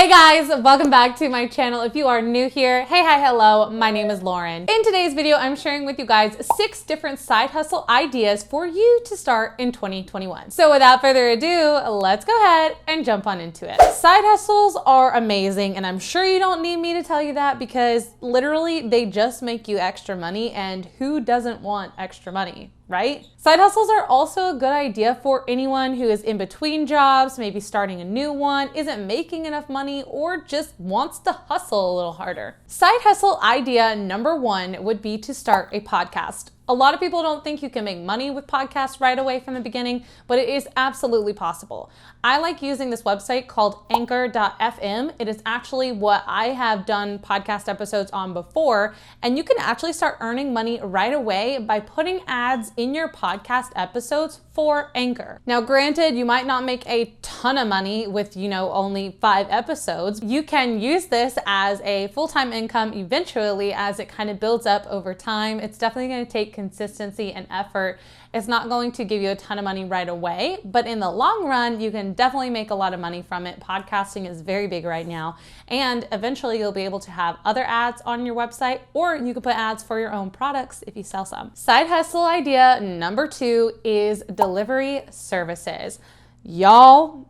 Hey guys, welcome back to my channel. If you are new here, hey, hi, hello, my name is Lauren. In today's video, I'm sharing with you guys 6 different side hustle ideas for you to start in 2021. So without further ado, let's go ahead and jump on into it. Side hustles are amazing, and I'm sure you don't need me to tell you that because literally they just make you extra money, and who doesn't want extra money? Right? Side hustles are also a good idea for anyone who is in between jobs, maybe starting a new one, isn't making enough money, or just wants to hustle a little harder. Side hustle idea number 1 would be to start a podcast. A lot of people don't think you can make money with podcasts right away from the beginning, but it is absolutely possible. I like using this website called anchor.fm. It is actually what I have done podcast episodes on before, and you can actually start earning money right away by putting ads in your podcast episodes for Anchor. Now, granted, you might not make a ton of money with, only 5 episodes. You can use this as a full-time income eventually as it kind of builds up over time. It's definitely going to take consistency and effort. It's not going to give you a ton of money right away, but in the long run, you can definitely make a lot of money from it. Podcasting is very big right now, and eventually you'll be able to have other ads on your website, or you could put ads for your own products if you sell some. Side hustle idea number 2 is delivery services. Y'all,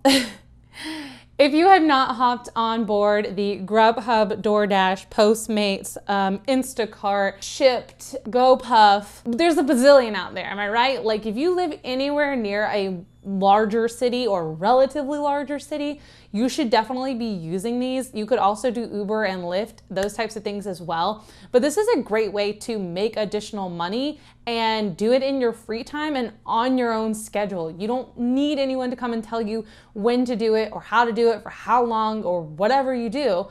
if you have not hopped on board the Grubhub, DoorDash, Postmates, Instacart, Shipped, GoPuff, there's a bazillion out there, am I right? Like if you live anywhere near a larger city or relatively larger city, you should definitely be using these. You could also do Uber and Lyft, those types of things as well. But this is a great way to make additional money and do it in your free time and on your own schedule. You don't need anyone to come and tell you when to do it or how to do it for how long or whatever you do.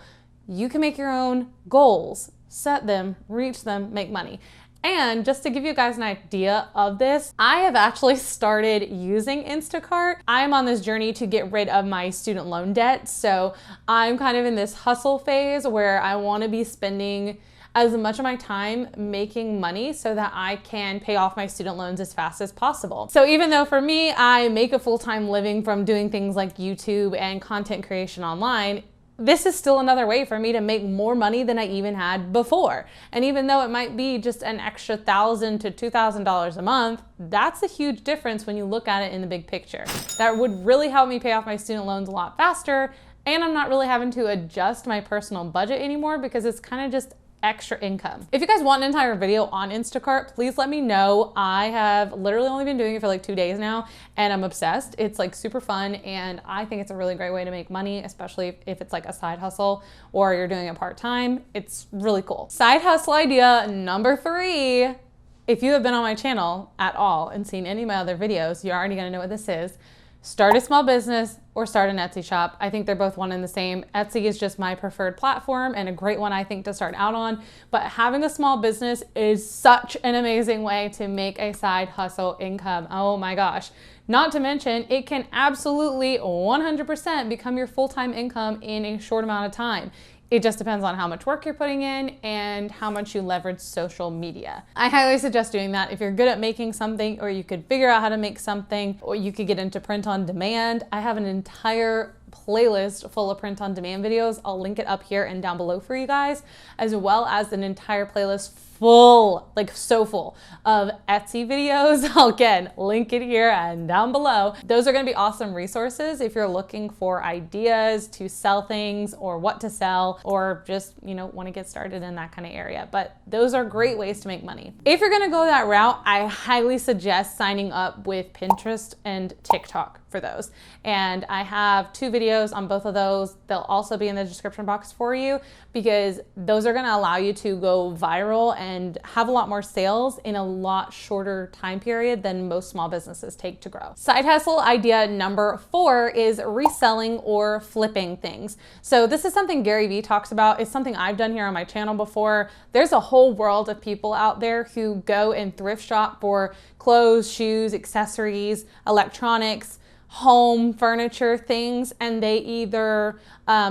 You can make your own goals, set them, reach them, make money. And just to give you guys an idea of this, I have actually started using Instacart. I'm on this journey to get rid of my student loan debt. So I'm kind of in this hustle phase where I want to be spending as much of my time making money so that I can pay off my student loans as fast as possible. So even though for me, I make a full-time living from doing things like YouTube and content creation online, this is still another way for me to make more money than I even had before. And even though it might be just an extra $1,000 to $2,000 a month, that's a huge difference when you look at it in the big picture. That would really help me pay off my student loans a lot faster, and I'm not really having to adjust my personal budget anymore because it's kind of just extra income. If you guys want an entire video on Instacart, please let me know. I have literally only been doing it for like 2 days now, and I'm obsessed. It's like super fun, and I think it's a really great way to make money, especially if it's like a side hustle or you're doing it part-time. It's really cool. Side hustle idea number 3. If you have been on my channel at all and seen any of my other videos, you're already gonna know what this is. Start a small business or start an Etsy shop. I think they're both one and the same. Etsy is just my preferred platform and a great one I think to start out on, but having a small business is such an amazing way to make a side hustle income. Oh my gosh. Not to mention, it can absolutely 100% become your full-time income in a short amount of time. It just depends on how much work you're putting in and how much you leverage social media. I highly suggest doing that if you're good at making something, or you could figure out how to make something, or you could get into print on demand. I have an entire playlist full of print on demand videos. I'll link it up here and down below for you guys, as well as an entire playlist full, like so full of Etsy videos. I'll again link it here and down below. Those are going to be awesome resources if you're looking for ideas to sell things or what to sell, or just, want to get started in that kind of area. But those are great ways to make money. If you're going to go that route, I highly suggest signing up with Pinterest and TikTok for those. And I have 2 videos on both of those. They'll also be in the description box for you because those are going to allow you to go viral and have a lot more sales in a lot shorter time period than most small businesses take to grow. Side hustle idea number 4 is reselling or flipping things. So this is something Gary Vee talks about. It's something I've done here on my channel before. There's a whole world of people out there who go and thrift shop for clothes, shoes, accessories, electronics, home furniture things, and they either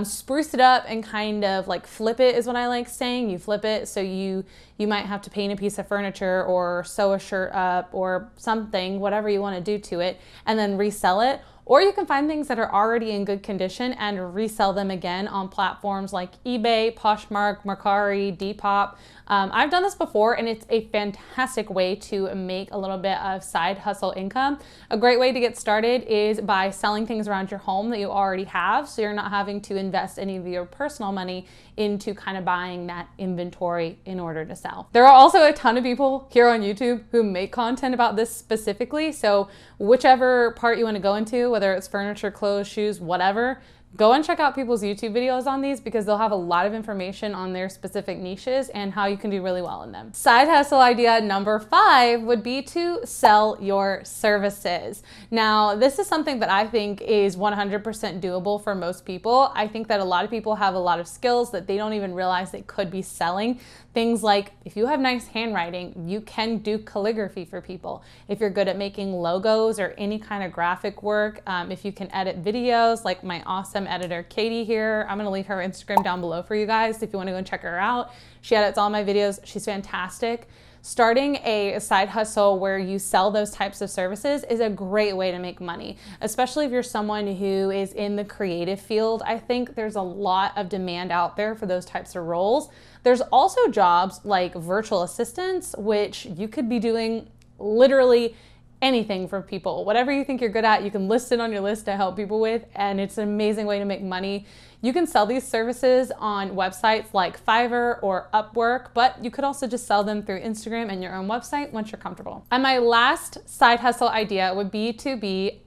spruce it up and kind of like flip it, is what I like saying. You flip it, so you might have to paint a piece of furniture or sew a shirt up or something, whatever you want to do to it, and then resell it. or you can find things that are already in good condition and resell them again on platforms like eBay, Poshmark, Mercari, Depop. I've done this before, and it's a fantastic way to make a little bit of side hustle income. A great way to get started is by selling things around your home that you already have, so you're not having to invest any of your personal money into kind of buying that inventory in order to sell. There are also a ton of people here on YouTube who make content about this specifically, so whichever part you want to go into, whether it's furniture, clothes, shoes, whatever, go and check out people's YouTube videos on these, because they'll have a lot of information on their specific niches and how you can do really well in them. Side hustle idea number 5 would be to sell your services. Now, this is something that I think is 100% doable for most people. I think that a lot of people have a lot of skills that they don't even realize they could be selling. Things like, if you have nice handwriting, you can do calligraphy for people. If you're good at making logos or any kind of graphic work, if you can edit videos, like my awesome editor Katie here. I'm gonna leave her Instagram down below for you guys if you wanna go and check her out. She edits all my videos. She's fantastic. Starting a side hustle where you sell those types of services is a great way to make money, especially if you're someone who is in the creative field. I think there's a lot of demand out there for those types of roles. There's also jobs like virtual assistants, which you could be doing literally anything for people. Whatever you think you're good at, you can list it on your list to help people with, and it's an amazing way to make money. You can sell these services on websites like Fiverr or Upwork, but you could also just sell them through Instagram and your own website once you're comfortable. And my last side hustle idea would be to be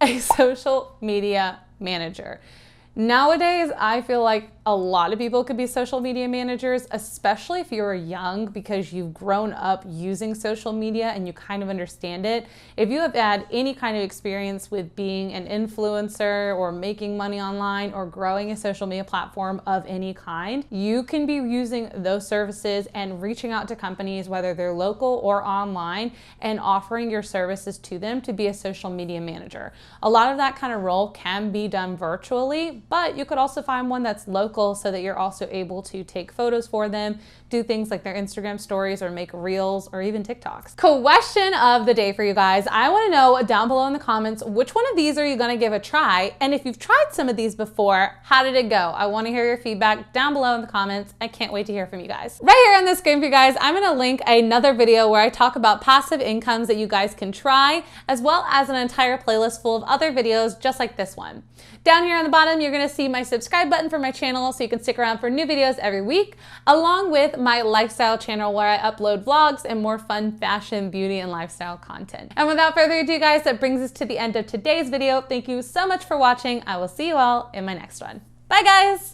a social media manager. Nowadays, I feel like a lot of people could be social media managers, especially if you're young, because you've grown up using social media and you kind of understand it. If you have had any kind of experience with being an influencer or making money online or growing a social media platform of any kind, you can be using those services and reaching out to companies, whether they're local or online, and offering your services to them to be a social media manager. A lot of that kind of role can be done virtually, but you could also find one that's local so that you're also able to take photos for them, do things like their Instagram stories or make reels or even TikToks. Question of the day for you guys. I want to know down below in the comments, which one of these are you going to give a try? And if you've tried some of these before, how did it go? I want to hear your feedback down below in the comments. I can't wait to hear from you guys. Right here on the screen for you guys, I'm going to link another video where I talk about passive incomes that you guys can try, as well as an entire playlist full of other videos just like this one. Down here on the bottom, you're going to see my subscribe button for my channel so you can stick around for new videos every week, along with my lifestyle channel where I upload vlogs and more fun fashion, beauty, and lifestyle content. And without further ado, guys, that brings us to the end of today's video. Thank you so much for watching. I will see you all in my next one. Bye, guys!